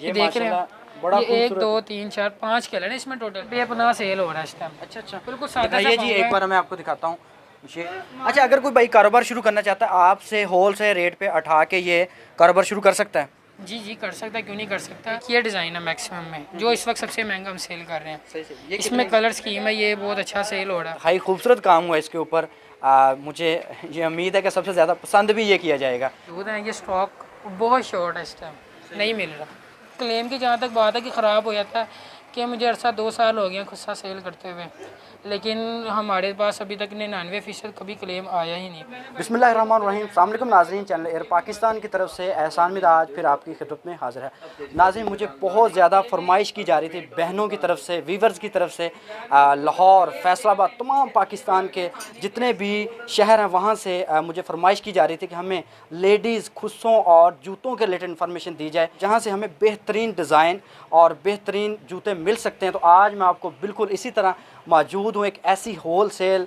ये देख रहे हैं, बड़ा ये 1 2 3 4 5 कलर है इसमें टोटल। ये अपना सेल हो रहा है इस टाइम। अच्छा अच्छा, बिल्कुल सादा सा दिखाइए जी, पाउंड एक है। बार मैं आपको दिखाता हूँ ये। अच्छा, अगर कोई भाई कारोबार शुरू करना चाहता है आपसे होल से रेट पे उठा के ये कारोबार शुरू कर सकता है? जी जी कर सकता है, क्यों नहीं कर सकता। ये डिज़ाइन है मैक्सिमम में जो इस वक्त सबसे महंगा हम सेल कर रहे हैं। सही सही। ये इसमें कलर स्कीम है, ये बहुत अच्छा सेल हो रहा है। हाई खूबसूरत काम हुआ इसके ऊपर। मुझे ये उम्मीद है कि सबसे ज़्यादा पसंद भी ये किया जाएगा। दूध है, ये स्टॉक बहुत शॉर्ट है इस टाइम, नहीं मिल रहा। क्लेम की जहाँ तक बात है कि ख़राब हो जाता है, कि मुझे अरसा 2 साल हो गए खुद सा सेल करते हुए, लेकिन हमारे पास अभी तक 99% कभी क्लेम आया ही नहीं। बिस्मिल्लाहिर्रहमानिर्रहीम। अस्सलाम वालेकुम नाज़रीन, चैनल एयर पाकिस्तान की तरफ से एहसान मिदा आज फिर आपकी खिदमत में हाज़िर है। नाज़रीन, मुझे बहुत ज़्यादा फरमाइश की जा रही थी बहनों की तरफ से, वीवर्स की तरफ से, लाहौर, फैसलाबाद, तमाम पाकिस्तान के जितने भी शहर हैं वहाँ से मुझे फरमाइश की जा रही थी कि हमें लेडीज़ खुस्सों और जूतों के रिलेटेड इन्फॉर्मेशन दी जाए, जहाँ से हमें बेहतरीन डिज़ाइन और बेहतरीन जूते मिल सकते हैं। तो आज मैं आपको बिल्कुल इसी तरह मौजूद हूँ एक ऐसी होल सेल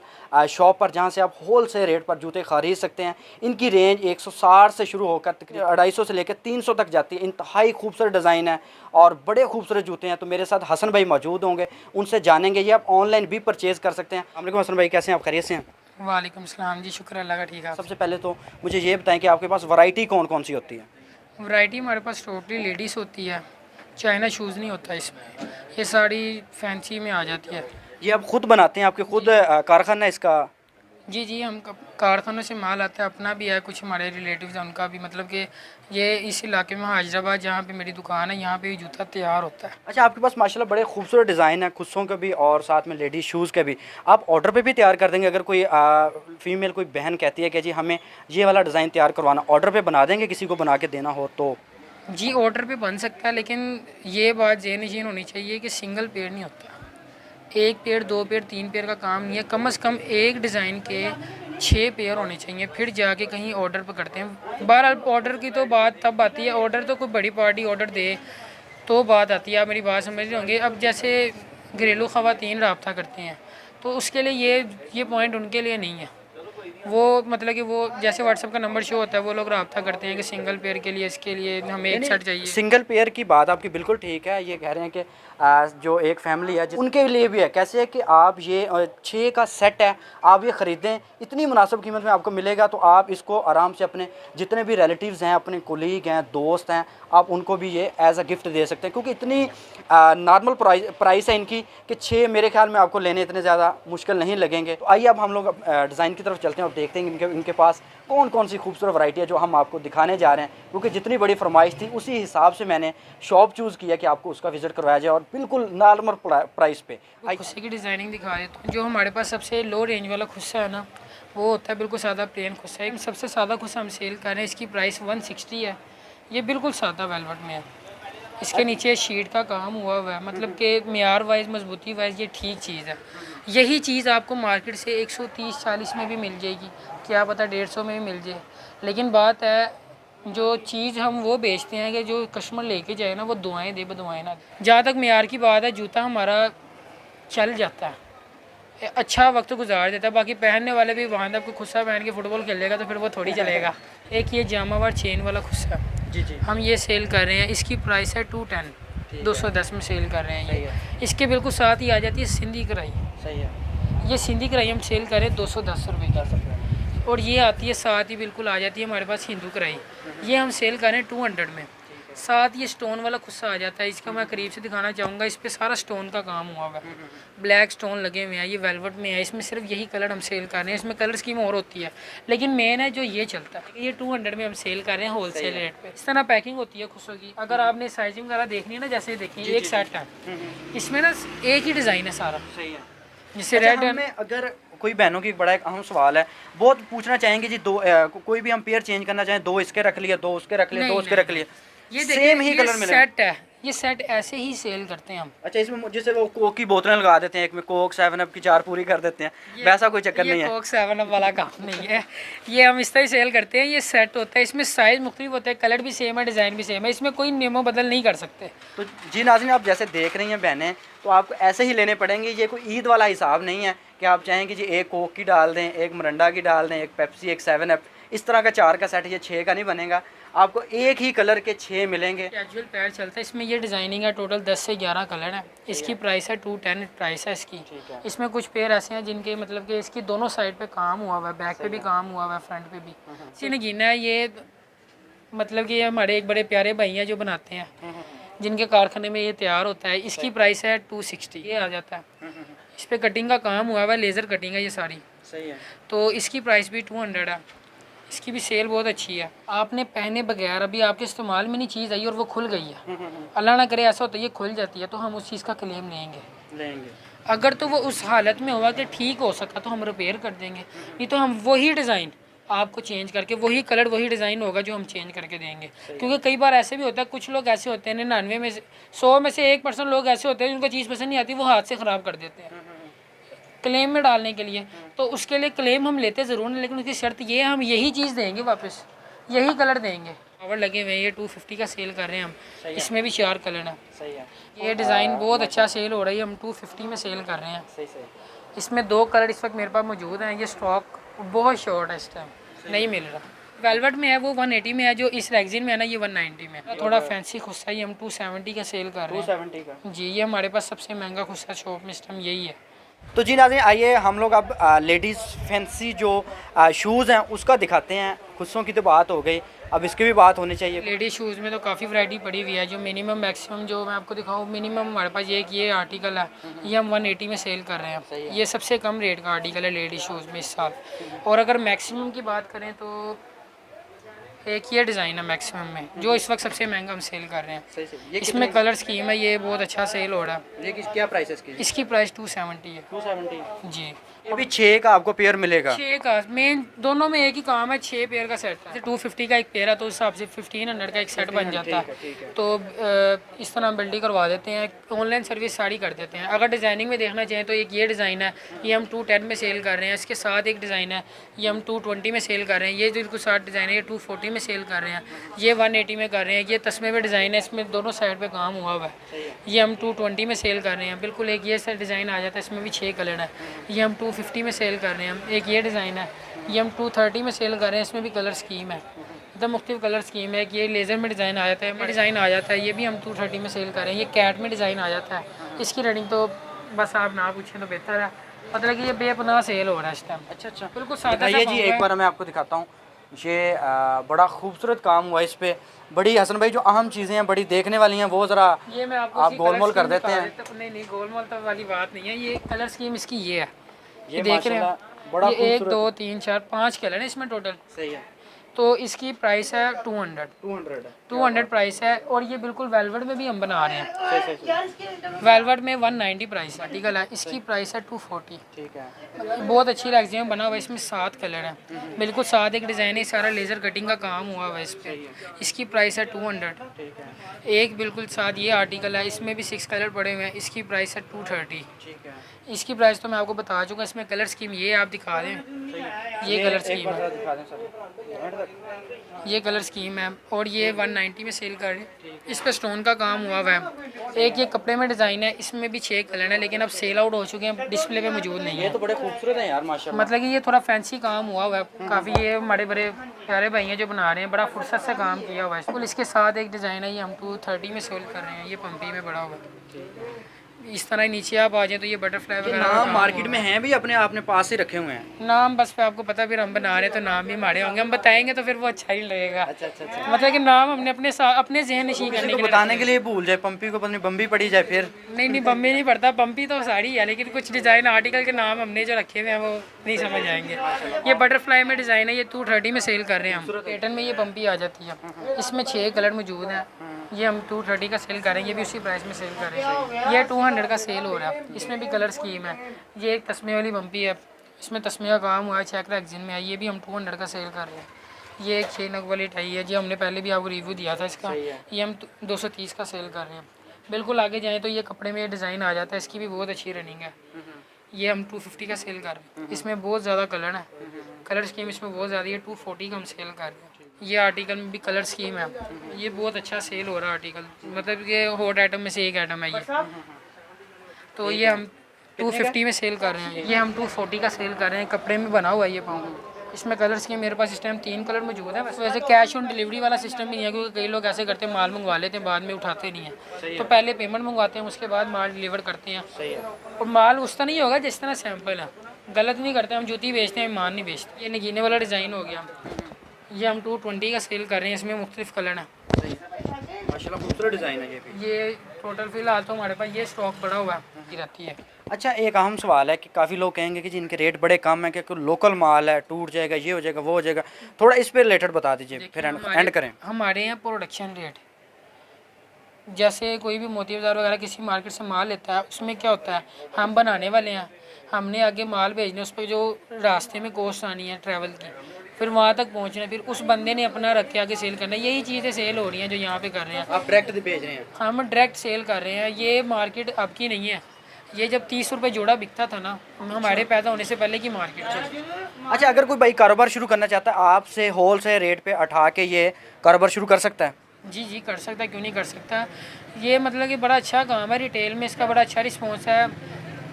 शॉप पर जहाँ से आप होल सेल रेट पर जूते ख़रीद सकते हैं। इनकी रेंज 160 से शुरू होकर तकरीबन 250 से लेकर 300 तक जाती है। इंतहाई खूबसूरत डिज़ाइन है और बड़े खूबसूरत जूते हैं। तो मेरे साथ हसन भाई मौजूद होंगे, उनसे जानेंगे। ये आप ऑनलाइन भी परचेज़ कर सकते हैं। वालेकुम हसन भाई, कैसे हैं आप? खैरियत से हैं? वालेकुम सलाम जी, शुक्र अल्लाह का, ठीक है। सबसे पहले तो मुझे ये बताएं कि आपके पास वैरायटी कौन कौन सी होती है? वैरायटी हमारे पास टोटली लेडीज़ होती है, चाइना शूज़ नहीं होता इसमें, ये साड़ी फैंसी में आ जाती है। ये आप खुद बनाते हैं? आपके खुद कारखाना है इसका? जी जी, हम कारखानों से माल आता है, अपना भी है, कुछ हमारे रिलेटिव्स हैं उनका भी, मतलब कि ये इस इलाके में हैदराबाद जहाँ पे मेरी दुकान है यहाँ पे भी जूता तैयार होता है। अच्छा, आपके पास माशाल्लाह बड़े खूबसूरत डिज़ाइन है खुस्सों के भी और साथ में लेडीज़ शूज़ के भी। आप ऑर्डर पे भी तैयार कर देंगे? अगर कोई फ़ीमेल कोई बहन कहती है कि जी हमें ये वाला डिज़ाइन तैयार करवाना, ऑर्डर पे बना देंगे किसी को बना के देना हो तो? जी ऑर्डर पे बन सकता है, लेकिन ये बात ज़हन-नशीन होनी चाहिए कि सिंगल पेड़ नहीं होता, 1 पेड़ 2 पेड़ 3 पेड़ का काम नहीं है, कम से कम एक डिज़ाइन के 6 पेयर होने चाहिए, फिर जाके कहीं ऑर्डर पर करते हैं। बहरहाल ऑर्डर की तो बात तब आती है, ऑर्डर तो कोई बड़ी पार्टी ऑर्डर दे तो बात आती है, आप मेरी बात समझ रहे होंगे। अब जैसे घरेलू ख़वातीन रब्ता करते हैं तो उसके लिए ये पॉइंट उनके लिए नहीं है। वो मतलब कि वो जैसे व्हाट्सएप का नंबर शो होता है, वो लोग रब्ता करते हैं कि सिंगल पेयर के लिए, इसके लिए हमें एक सेट चाहिए। सिंगल पेयर की बात आपकी बिल्कुल ठीक है। ये कह रहे हैं कि जो एक फैमिली है उनके लिए भी है। कैसे है कि आप ये 6 का सेट है, आप ये ख़रीदें, इतनी मुनासिब कीमत में आपको मिलेगा तो आप इसको आराम से अपने जितने भी रिलेटिव्स हैं, अपने कोलीग हैं, दोस्त हैं, आप उनको भी ये एज़ अ गिफ्ट दे सकते हैं। क्योंकि इतनी नॉर्मल प्राइस है इनकी कि 6 मेरे ख्याल में आपको लेने इतने ज़्यादा मुश्किल नहीं लगेंगे। तो आइए अब हम लोग डिज़ाइन की तरफ चलते हैं और देखते हैं इनके पास कौन कौन सी खूबसूरत वैरायटी है जो हम आपको दिखाने जा रहे हैं। क्योंकि जितनी बड़ी फरमाइश थी उसी हिसाब से मैंने शॉप चूज़ किया कि आपको उसका विज़िट करवाया जाए और बिल्कुल नॉर्मल प्राइस पे। खुस्से की डिज़ाइनिंग दिखा देता हूँ। जो हमारे पास सबसे लो रेंज वाला खुस्सा है ना, वो होता है बिल्कुल सादा प्लेन खुस्सा है। सबसे सादा खुस्सा हम सेल कर रहे हैं, इसकी प्राइस 160 है। ये बिल्कुल सादा वेलवेट में है, इसके नीचे शीट का काम हुआ है, मतलब कि मेयार वाइज मजबूती वाइज ये ठीक चीज़ है। यही चीज़ आपको मार्केट से 130-40 में भी मिल जाएगी, क्या पता 150 में भी मिल जाए। लेकिन बात है, जो चीज़ हम वो बेचते हैं कि जो कस्टमर लेके जाए ना वो दुआएं दे बदुआएं ना दे। जहाँ तक मेयार की बात है, जूता हमारा चल जाता है, अच्छा वक्त गुजार देता है। बाकी पहनने वाले भी वहाँ आपको खुस्सा पहन के फुटबॉल खेलेगा तो फिर वो थोड़ी चलेगा। एक ये जामावार चेन वाला खुस्सा जी जी, हम ये सेल कर रहे हैं, इसकी प्राइस है 210, 210 में सेल कर रहे हैं ये। इसके बिल्कुल साथ ही आ जाती है सिंधी कढ़ाई। सही है। ये सिंधी कढ़ाई हम सेल कर रहे हैं 210 रुपये की, और ये आती है साथ ही बिल्कुल आ जाती है हमारे पास हिंदू कढ़ाई, ये हम सेल कर रहे हैं 200 में। साथ ये स्टोन वाला खुस्सा आ जाता है, इसका मैं करीब से दिखाना चाहूँगा। इस पर सारा स्टोन का काम हुआ हुआ है, ब्लैक स्टोन लगे हुए हैं, ये वेलवेट में है। इसमें सिर्फ यही कलर हम सेल कर रहे हैं, इसमें कलर स्कीम और होती है, लेकिन मेन है जो ये चलता है। ये 200 में हम सेल कर रहे हैं होल सेल रेट पे। इस तरह पैकिंग होती है खुस्सों की। अगर आपने साइजिंग वगैरह देखनी है ना, जैसे देखिए एक सेट है, इसमें ना एक ही डिज़ाइन है सारा। सही है। जिससे अच्छा, रेड हमें अगर कोई बहनों की बड़ा एक अहम सवाल है, बहुत पूछना चाहेंगे जी, दो कोई भी हम पेयर चेंज करना चाहें, 2 इसके रख लिए, 2 उसके रख लिए, 2 उसके रख लिए, ये सेम ही ये कलर मिलेगा? सेट है, ये सेट ऐसे ही सेल करते हैं हम। अच्छा, इसमें जैसे वो कोक की बोतलें लगा देते हैं, एक में कोक 7 अप की 4 पूरी कर देते हैं, वैसा कोई चक्कर नहीं है? ये कोक 7 अप वाला काम नहीं है, ये हम इस तरह सेल करते हैं। ये सेट होता है, इसमें साइज़ मुख्तलिफ होते हैं, कलर भी सेम है, डिज़ाइन भी सेम है, इसमें कोई नेमो बदल नहीं कर सकते। तो जी नाज़रीन, आप जैसे देख रही हैं बहनें, तो आपको ऐसे ही लेने पड़ेंगे। ये कोई ईद वाला हिसाब नहीं है कि आप चाहें कि जी एक कोक की डाल दें, एक मरंडा की डाल दें, एक पेप्सी, एक 7 अप, इस तरह का 4 का सेट ये 6 का नहीं बनेगा। आपको एक ही कलर के 6 मिलेंगे। कैजुअल पैर चलता है, इसमें ये डिज़ाइनिंग है, टोटल 10 से 11 कलर है। इसकी प्राइस है 210 प्राइस है इसकी। इसमें कुछ पेयर ऐसे हैं जिनके मतलब कि इसकी दोनों साइड पे काम हुआ हुआ है, बैक पे भी काम हुआ हुआ है, फ्रंट पे भी। इसी ने गिना है ये, मतलब कि ये हमारे एक बड़े प्यारे भाई हैं जो बनाते हैं, जिनके कारखाने में ये तैयार होता है। इसकी प्राइस है 260, ये आ जाता है। इस पर कटिंग का काम हुआ हुआ है, लेज़र कटिंग है ये सारी। सही है। तो इसकी प्राइस भी 200 है। इसकी भी सेल बहुत अच्छी है। आपने पहने बगैर अभी आपके इस्तेमाल में नहीं चीज़ आई और वो खुल गई है, अल्लाह ना करे ऐसा होता है ये खुल जाती है, तो हम उस चीज़ का क्लेम लेंगे। अगर तो वो उस हालत में हुआ कि ठीक हो सका तो हम रिपेयर कर देंगे, नहीं तो हम वही डिज़ाइन आपको चेंज करके, वही कलर वही डिज़ाइन होगा जो हम चेंज करके देंगे। क्योंकि कई बार ऐसे भी होता है, कुछ लोग ऐसे होते हैं 99 में से 100 में से 1% लोग ऐसे होते हैं जिनको चीज़ पसंद नहीं आती, वो हाथ से ख़राब कर देते हैं क्लेम में डालने के लिए। तो उसके लिए क्लेम हम लेते ज़रूर हैं, लेकिन उसकी शर्त ये है हम यही चीज़ देंगे वापस, यही कलर देंगे। कवर लगे हुए हैं, ये 250 का सेल कर रहे हैं हम। इसमें भी 4 कलर हैं। सही है। ये डिज़ाइन बहुत अच्छा सेल हो रहा है, हम 250 में सेल कर रहे हैं। सही। इसमें 2 कलर इस वक्त मेरे पास मौजूद हैं। ये स्टॉक बहुत शॉर्ट है, इस टाइम नहीं मिल रहा। वेलवेट में है वो 180 में है, जो इस रेक्सिन में है ना ये 190 में है। थोड़ा फैंसी खुस्सा ही हम 270 का सेल कर रहे हैं। 270 का जी, ये हमारे पास सबसे महंगा खुस्सा शॉप में इस टाइम यही है। तो जी नाज़रीन, आइए हम लोग अब लेडीज़ फैंसी जो शूज़ हैं उसका दिखाते हैं। खुस्सों की तो बात हो गई, अब इसकी भी बात होनी चाहिए। लेडीज शूज़ में तो काफ़ी वैरायटी पड़ी हुई है। जो मिनिमम मैक्सिमम जो मैं आपको दिखाऊँ, मिनिमम हमारे पास ये आर्टिकल है, ये हम 180 में सेल कर रहे हैं। ये सबसे कम रेट का आर्टिकल है लेडीज शूज़ में इस साल। और अगर मैक्सिमम की बात करें तो एक ये डिज़ाइन है मैक्सिमम में, जो इस वक्त सबसे महंगा हम सेल कर रहे हैं। ये इसमें कलर स्कीम है, ये बहुत अच्छा सेल हो रहा है। ये क्या प्राइस है इसकी? इसकी प्राइस 270 है। 270 जी। अभी 6 का आपको पेयर मिलेगा। 6 का मेन दोनों में एक ही काम है, 6 पेयर का सेट है। 250 का एक पेयर है तो उस हिसाब से 1500 का एक सेट बन जाता है। तो इस तरह हम बिल्डिंग करवा देते हैं, ऑनलाइन सर्विस सारी कर देते हैं। अगर डिज़ाइनिंग में देखना चाहें तो एक ये डिज़ाइन है, ये हम 210 में सेल कर रहे हैं। इसके साथ एक डिज़ाइन है, ये हम 220 में सेल कर रहे हैं। ये जो बिल्कुल साथ डिज़ाइन है ये 240 में सेल कर रहे हैं। ये 180 में कर रहे हैं। ये तस्मे में डिज़ाइन है, इसमें दोनों साइड पर काम हुआ हुआ है। ये हम 220 में सेल कर रहे हैं। बिल्कुल एक ये सा डिज़ाइन आ जाता है, इसमें भी 6 कलर है। ये हम 250 में सेल कर रहे हैं। हम एक ये डिज़ाइन है, ये हम 230 में सेल कर रहे हैं। इसमें भी कलर स्कीम है, एकदम मुख्तलिफ कलर स्कीम है। ये लेज़र में डिज़ाइन आ जाता है, डिज़ाइन आ जाता है। ये भी हम 230 में सेल कर रहे हैं। ये कैट में डिज़ाइन आ जाता है। इसकी रेटिंग तो बस आप ना पूछें तो बेहतर है, मतलब कि ये बेपनाह सेल हो रहा है इस टाइम। अच्छा बिल्कुल सादा ये जी एक बार मैं आपको दिखाता हूँ। ये बड़ा खूबसूरत काम हुआ इस पे। बड़ी हसन भाई जो अहम चीज़ें हैं बड़ी देखने वाली हैं वो ज़रा ये मैं आपको आप गोलमोल कर देते हैं। नहीं गोलमोल तो वाली बात नहीं है। ये कलर स्कीम इसकी ये है, ये देख रहे हैं बड़ा ये 1 2 3 4 5 कलर है इसमें टोटल। सही है। तो इसकी प्राइस है 200 प्राइस है। और ये बिल्कुल वेलवेट में भी हम बना रहे हैं। वेलवेट में 190 प्राइस आर्टिकल है। इसकी प्राइस है 240। ठीक है। बहुत अच्छी रेक्सिन में बना हुआ है। इसमें 7 कलर हैं, बिल्कुल 7 एक डिज़ाइन है, सारा लेज़र कटिंग का काम हुआ हुआ है इस पर। इसकी प्राइस है 200। एक बिल्कुल 7 ये आर्टिकल है, इसमें भी 6 कलर पड़े हुए हैं। इसकी प्राइस है 230। ठीक है। इसकी प्राइस तो मैं आपको बता चुका। इसमें कलर स्कीम ये आप दिखा दें, ये कलर स्कीम है, ये कलर स्कीम है। और ये 190 में सेल कर रहे हैं। इस पर स्टोन का काम हुआ हुआ है। एक ये कपड़े में डिज़ाइन है, इसमें भी 6 कलर है, लेकिन अब सेल आउट हो चुके हैं, डिस्प्ले पे मौजूद नहीं है। ये तो बड़े खूबसूरत हैं यार माशाल्लाह। मतलब कि ये थोड़ा फैंसी काम हुआ हुआ है काफ़ी। ये हमारे बड़े प्यारे भाई हैं जो बना रहे हैं, बड़ा फुर्सत से काम किया हुआ है। बिल्कुल इसके साथ एक डिज़ाइन है, ये हम 230 में सेल कर रहे हैं। ये पंपी में बड़ा हुआ है। इस तरह नीचे आप आ जाए तो ये बटरफ्लाई वगैरह नाम मार्केट में हैं भी अपने आपने पास ही रखे हुए हैं नाम, बस पे आपको पता फिर हम बना रहे हैं तो नाम भी हमारे होंगे, हम बताएंगे तो फिर वो अच्छा ही लगेगा। अच्छा। मतलब कि नाम हमने अपने जहन नशीं करने के लिए बताने के लिए भूल जाए, पंपी को पता नहीं बम्बी पड़ी जाए फिर। नहीं बम्बी नहीं पड़ता, पंपी तो साड़ी है, लेकिन कुछ डिज़ाइन आर्टिकल के नाम हमने जो रखे हुए हैं वो नहीं समझ आएंगे। ये बटरफ्लाई में डिज़ाइन है, ये 230 में सेल कर रहे हैं हम। पैटर्न में ये पंपी आ जाती है। इसमें 6 कलर मौजूद हैं। ये हम 230 का सेल कर रहे हैं। ये भी उसी प्राइस में सेल कर रहे हैं। ये 200 का सेल हो रहा है। इसमें भी कलर स्कीम है। ये एक तस्मे वाली बम्पी है, इसमें तस्मे का काम हुआ है, चेक रेक्सिन में है। ये भी हम 200 का सेल कर रहे हैं। ये एक 6 नग वाली टाई है जी, हमने पहले भी आपको रिव्यू दिया था इसका। ये हम 230 का सेल कर रहे हैं। बिल्कुल आगे जाएँ तो ये कपड़े में ये डिज़ाइन आ जाता है, इसकी भी बहुत अच्छी रनिंग है। ये हम 250 का सेल कर रहे हैं। इसमें बहुत ज़्यादा कलर है, कलर स्कीम इसमें बहुत ज़्यादा है। 240 का हम सेल कर रहे हैं। ये आर्टिकल में भी कलर स्कीम है। ये बहुत अच्छा सेल हो रहा है आर्टिकल, मतलब कि हॉट आइटम में से एक आइटम है ये। तो ये हम 250 में सेल कर रहे हैं। ये हम 240 का सेल कर रहे हैं। कपड़े में बना हुआ है ये पाँव, इसमें कलर्स के मेरे पास इस टाइम 3 कलर मौजूद है। वैसे कैश ऑन डिलीवरी वाला सिस्टम भी नहीं है, क्योंकि कई लोग ऐसे करते हैं माल मंगवा लेते हैं बाद में उठाते नहीं हैं। तो पहले पेमेंट मंगवाते हैं, उसके बाद माल डिलीवर करते हैं। और माल उस तरह नहीं होगा जिस तरह सैंपल है, गलत नहीं करते। हम जूती बेचते हैं, ईमान नहीं बेचते। ये नगीने वाला डिज़ाइन हो गया, ये हम 220 का सेल कर रहे हैं। इसमें मुख्तलिफ कलर हैं, माशाल्लाह खूबसूरत डिज़ाइन है ये टोटल फिलहाल तो हमारे पास ये स्टॉक पड़ा हुआ है रहती है। अच्छा, एक अहम सवाल है कि काफ़ी लोग कहेंगे कि जी इनके रेट बड़े कम हैं, कि लोकल माल है, टूट जाएगा, ये हो जाएगा, वो हो जाएगा। थोड़ा इस पे रिलेटेड बता दीजिए, फिर एंड करें। हमारे यहाँ प्रोडक्शन रेट, जैसे कोई भी मोती बाज़ार वगैरह किसी मार्केट से माल लेता है, उसमें क्या होता है, हम बनाने वाले हैं, हमने आगे माल भेजने, उस पर जो रास्ते में कॉस्ट आनी है ट्रैवल की, फिर वहाँ तक पहुँचना, फिर उस बंदे ने अपना रख के आगे सेल करना है। यही चीज़ें सेल हो रही हैं जो यहाँ पे कर रहे हैं। आप डायरेक्ट भेज रहे हैं? हम डायरेक्ट सेल कर रहे हैं। ये मार्केट अब की नहीं है, ये जब 30 रुपये जोड़ा बिकता था ना, हमारे पैदा होने से पहले की मार्केट थी। अच्छा, अगर कोई भाई कारोबार शुरू करना चाहता है, आपसे होल से रेट पे उठा के ये कारोबार शुरू कर सकता है? जी जी कर सकता है, क्यों नहीं कर सकता। ये मतलब कि बड़ा अच्छा काम है, रिटेल में इसका बड़ा अच्छा रिस्पॉन्स है,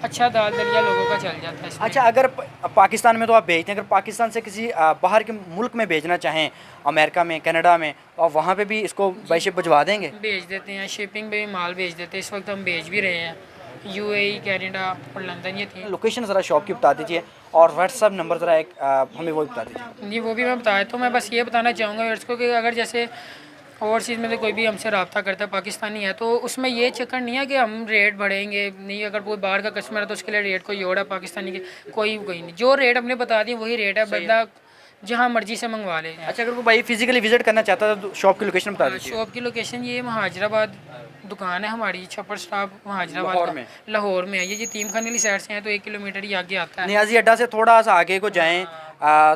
अच्छा दाल दलिया लोगों का चल जाता है इसमें। अच्छा, अगर पाकिस्तान में तो आप भेजते हैं, अगर पाकिस्तान से किसी बाहर के मुल्क में भेजना चाहें, अमेरिका में, कनाडा में, और वहाँ पे भी इसको बाई शिप भिजवा देंगे? भेज देते हैं, शिपिंग पे भी माल भेज देते हैं। इस वक्त हम भेज भी रहे हैं, यूएई, कनाडा और लंदन, ये 3। लोकेशन ज़रा शॉप की बता दीजिए, और व्हाट्सअप नंबर ज़रा एक हमें वो बता दीजिए। जी वो भी मैं बताया, तो मैं बस ये बताना चाहूँगा व्यूअर्स को कि अगर जैसे ओवरसीज़ में तो कोई भी हमसे रब्ता करता है पाकिस्तानी है, तो उसमें ये चक्कर नहीं है कि हम रेट बढ़ेंगे नहीं। अगर कोई बाहर का कस्टमर है तो उसके लिए रेट कोई और है, पाकिस्तानी के कोई नहीं। जो रेट हमने बता दिए वही रेट है, बंदा जहाँ मर्जी से मंगवा ले। अच्छा, अगर कोई भाई फिजिकली विजिट करना चाहता है तो शॉप की लोकेशन बता दीजिए। शॉप की लोकेशन ये महाजराबाद दुकान है हमारी, छप्पर स्टॉप महाजराबाद लाहौर में। लाहौर में है। ये तीन खाने वाली साइड से है, तो 1 किलोमीटर ही आगे आता है। नियाजी अड्डा से थोड़ा सा आगे को जाएँ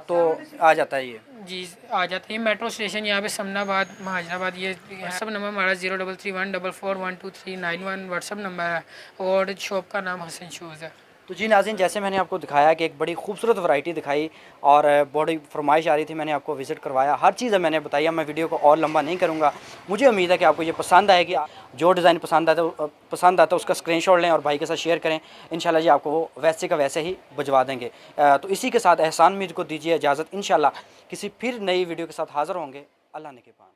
तो आ जाता है ये। जी आ जाते हैं। मेट्रो स्टेशन यहाँ पे समनाबाद महाजराबाद। ये व्हाट्सअप नंबर हमारा 0331441239 व्हाट्सअप नंबर है, और शॉप का नाम हसन शूज़ है। तो जी नाज़रीन, जैसे मैंने आपको दिखाया कि एक बड़ी खूबसूरत वैरायटी दिखाई और बड़ी फरमाइश आ रही थी, मैंने आपको विज़िट करवाया, हर चीज़ मैंने बताई। मैं वीडियो को और लंबा नहीं करूँगा, मुझे उम्मीद है कि आपको ये पसंद आएगी। जो डिज़ाइन पसंद आता है उसका स्क्रीनशॉट लें और भाई के साथ शेयर करें। इंशाल्लाह जी आपको वो वैसे का वैसे ही भिजवा देंगे। तो इसी के साथ एहसान मीर को दीजिए इजाज़त। इंशाल्लाह किसी फिर नई वीडियो के साथ हाज़िर होंगे। अल्लाह ने के पान।